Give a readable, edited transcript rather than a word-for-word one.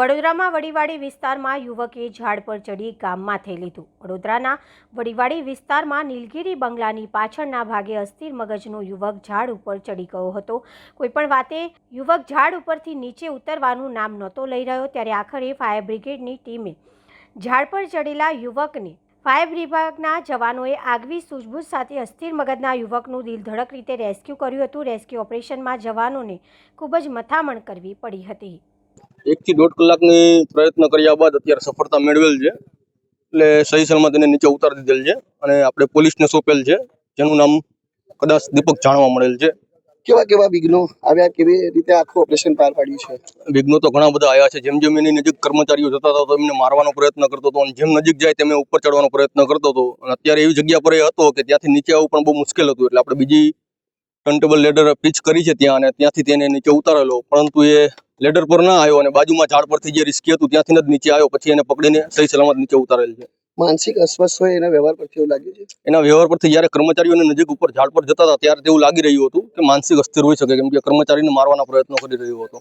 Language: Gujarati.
વડોદરામાં વડીવાડી વિસ્તારમાં યુવકે ઝાડ પર ચડી ગામમાં થઈ લીધું। વડોદરાના વડીવાડી વિસ્તારમાં નીલગિરી બંગલાની પાછળના ભાગે અસ્થિર મગજનો યુવક ઝાડ ઉપર ચડી ગયો હતો। કોઈપણ વાતે યુવક ઝાડ ઉપરથી નીચે ઉતરવાનું નામ નહોતો લઈ રહ્યો, ત્યારે આખરે ફાયર બ્રિગેડની ટીમે ઝાડ પર ચડેલા યુવકને ફાયર વિભાગના જવાનોએ આગવી સૂઝબૂછ સાથે અસ્થિર મગજના યુવકનું દિલધડક રીતે રેસ્ક્યુ કર્યું હતું। રેસ્ક્યુ ઓપરેશનમાં જવાનોને ખૂબ જ મથામણ કરવી પડી હતી। 1 થી 1.5 કલાકની પ્રયત્ન કર્યા બાદ અત્યારે સફળતા મેળવેલ છે। એટલે સહી સલામત એને નીચે ઉતારી દીધેલ છે અને આપણે પોલીસને સોંપેલ છે, જેનું નામ કદાચ દીપક જાણવા મળેલ છે। કેવા વિઘ્નો આવ્યા, કેવી રીતે આખું ઓપરેશન પાર પાડ્યું છે? વિઘ્નો તો ઘણા બધા આવ્યા છે। જેમ જેમ એની નજીક કર્મચારીઓ જતા હતા તો એમને મારવાનો પ્રયત્ન કરતો હતો અને જેમ નજીક જાય તેમ ઉપર ચડવાનો પ્રયત્ન કરતો હતો અને અત્યારે એવી જગ્યા પર એ હતો કે ત્યાંથી નીચે આવવું પણ બહુ મુશ્કેલ હતું। એટલે આપણે બીજી ટર્નટેબલ લેડર પીચ કરી છે ત્યાં અને ત્યાંથી તેને નીચે ઉતારેલો, પરંતુ એ લેડર પર ના આવ્યો અને બાજુમાં ઝાડ પરથી જે રિસ્કી હતું ત્યાંથી જ નીચે આવ્યો। પછી એને પકડીને સહી સલામત નીચે ઉતારેલ છે। માનસિક અસ્વસ્થ હોય એના વ્યવહાર પરથી એવું લાગ્યું છે? એના વ્યવહાર પરથી જ્યારે કર્મચારીઓને નજીક ઉપર ઝાડ પર જતા હતા ત્યારે તેવું લાગી રહ્યું હતું કે માનસિક અસ્થિર હોઈ શકે, કેમ કે કર્મચારીને મારવાના પ્રયત્નો કરી રહ્યો હતો।